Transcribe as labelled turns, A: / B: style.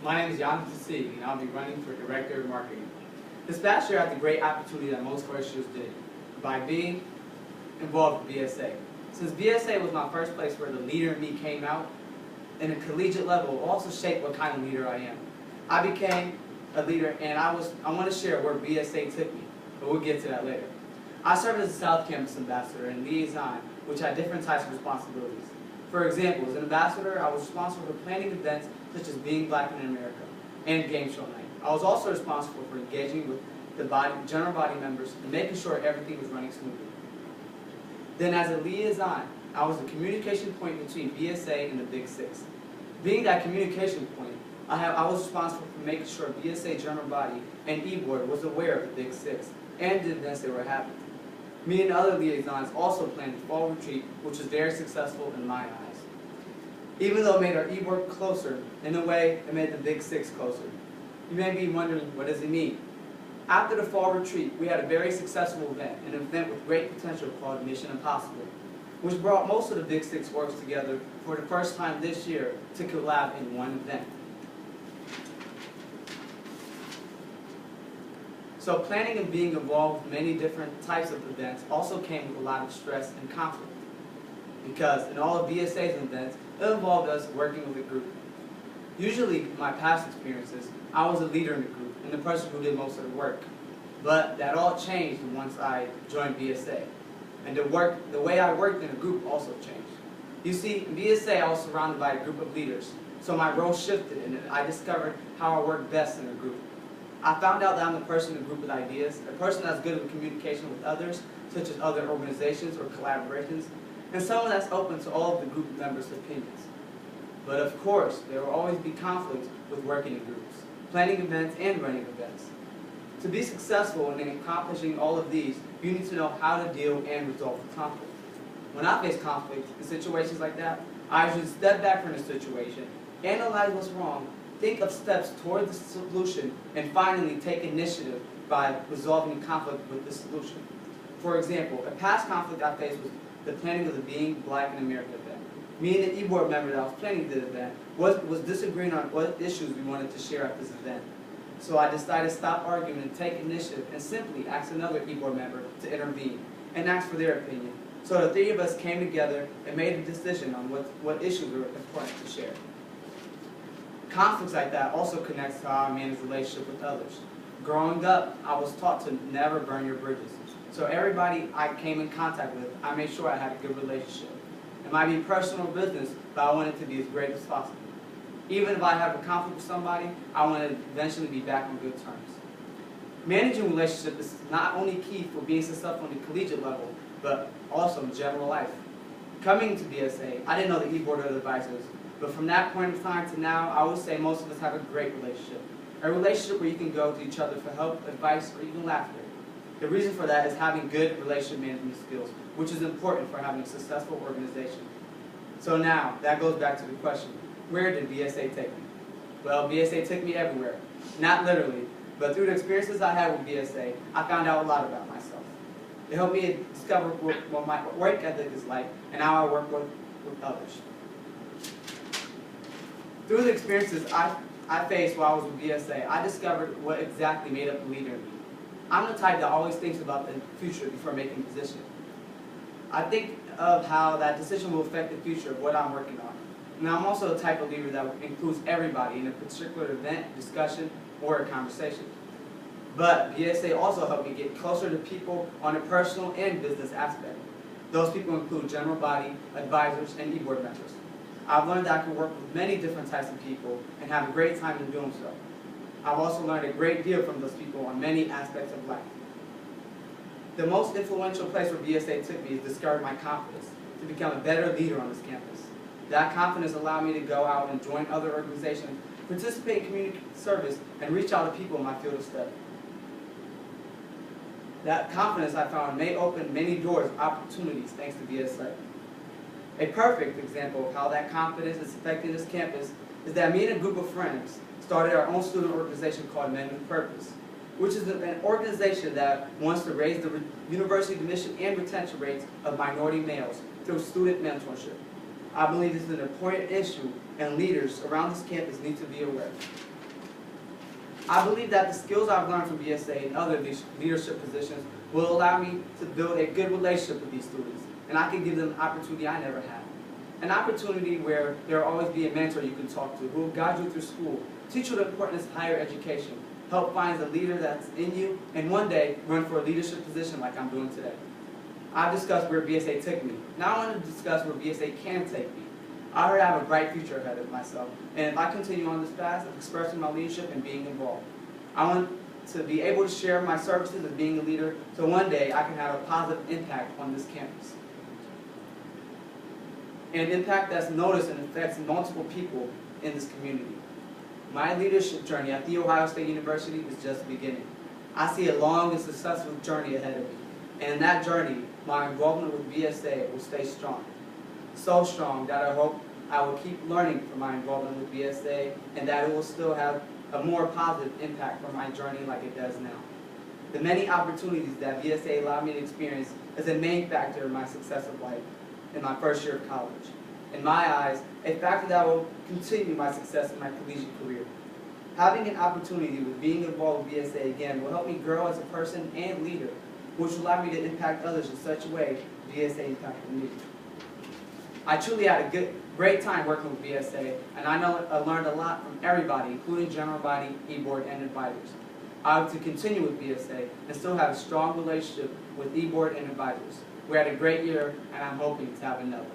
A: My name is Yonatan Tsige, and I'll be running for Director of Marketing. This past year I had the great opportunity that most first years did by being involved with BSA. Since BSA was my first place where the leader in me came out, in a collegiate level, it also shaped what kind of leader I am. I became a leader, and I want to share where BSA took me, but we'll get to that later. I served as a South Campus Ambassador and liaison, which had different types of responsibilities. For example, as an ambassador, I was responsible for planning events such as Being Black in America and Game Show Night. I was also responsible for engaging with the general body members and making sure everything was running smoothly. Then as a liaison, I was the communication point between BSA and the Big Six. Being that communication point, I was responsible for making sure BSA general body and E-Board was aware of the Big Six and the events they were having. Me and other liaisons also planned the fall retreat, which was very successful in my eyes. Even though it made our E-Board closer, in a way, it made the Big Six closer. You may be wondering, what does it mean? After the fall retreat, we had a very successful event, an event with great potential called Mission Impossible, which brought most of the Big Six orgs together for the first time this year to collab in one event. So planning and being involved with many different types of events also came with a lot of stress and conflict. Because in all of BSA's events, it involved us working with a group. Usually, in my past experiences, I was a leader in the group and the person who did most of the work. But that all changed once I joined BSA. And the way I worked in a group also changed. You see, in BSA I was surrounded by a group of leaders, so my role shifted and I discovered how I work best in a group. I found out that I'm the person in a group with ideas, a person that's good with communication with others, such as other organizations or collaborations, and someone that's open to all of the group members' opinions. But of course, there will always be conflicts with working in groups, planning events and running events. To be successful in accomplishing all of these, you need to know how to deal and resolve the conflict. When I face conflict in situations like that, I usually step back from the situation, analyze what's wrong, think of steps toward the solution, and finally take initiative by resolving the conflict with the solution. For example, a past conflict I faced was the planning of the Being Black in America event. Me and the E-Board member that was planning the event was disagreeing on what issues we wanted to share at this event. So I decided to stop arguing and take initiative and simply ask another E-Board member to intervene and ask for their opinion. So the three of us came together and made a decision on what issues were important to share. Conflicts like that also connects to how I manage relationships with others. Growing up, I was taught to never burn your bridges. So everybody I came in contact with, I made sure I had a good relationship. It might be personal or business, but I want it to be as great as possible. Even if I have a conflict with somebody, I want to eventually be back on good terms. Managing relationships is not only key for being successful on the collegiate level, but also in general life. Coming to BSA, I didn't know the E-Board or the advisors, but from that point of time to now, I would say most of us have a great relationship. A relationship where you can go to each other for help, advice, or even laughter. The reason for that is having good relationship management skills, which is important for having a successful organization. So now, that goes back to the question, where did BSA take me? Well, BSA took me everywhere. Not literally, but through the experiences I had with BSA, I found out a lot about myself. It helped me discover what my work ethic is like and how I work with others. Through the experiences I faced while I was with BSA, I discovered what exactly made up the leader in me. I'm the type that always thinks about the future before making a decision. I think of how that decision will affect the future of what I'm working on. And I'm also the type of leader that includes everybody in a particular event, discussion, or a conversation. But BSA also helped me get closer to people on a personal and business aspect. Those people include general body, advisors, and E-Board members. I've learned that I can work with many different types of people and have a great time in doing so. I've also learned a great deal from those people on many aspects of life. The most influential place where BSA took me is discovering my confidence to become a better leader on this campus. That confidence allowed me to go out and join other organizations, participate in community service, and reach out to people in my field of study. That confidence I found may open many doors of opportunities thanks to BSA. A perfect example of how that confidence is affecting this campus is that me and a group of friends started our own student organization called Men with Purpose, which is an organization that wants to raise the university admission and retention rates of minority males through student mentorship. I believe this is an important issue and leaders around this campus need to be aware. I believe that the skills I've learned from BSA and other leadership positions will allow me to build a good relationship with these students, and I can give them an opportunity I never had. An opportunity where there will always be a mentor you can talk to who will guide you through school, teach you the importance of higher education, help find the leader that's in you, and one day run for a leadership position like I'm doing today. I've discussed where BSA took me. Now I want to discuss where BSA can take me. I already have a bright future ahead of myself, and if I continue on this path of expressing my leadership and being involved, I want to be able to share my services as being a leader so one day I can have a positive impact on this campus. An impact that's noticed and affects multiple people in this community. My leadership journey at The Ohio State University is just beginning. I see a long and successful journey ahead of me. And in that journey, my involvement with BSA will stay strong. So strong that I hope I will keep learning from my involvement with BSA and that it will still have a more positive impact for my journey like it does now. The many opportunities that BSA allowed me to experience is a main factor in my success of life in my first year of college. In my eyes, a factor that will continue my success in my collegiate career. Having an opportunity with being involved with BSA again will help me grow as a person and leader, which will allow me to impact others in such a way BSA impacted me. I truly had a great time working with BSA, and I know I learned a lot from everybody, including general body, e-board, and advisors. I hope to continue with BSA and still have a strong relationship with e-board and advisors. We had a great year, and I'm hoping to have another.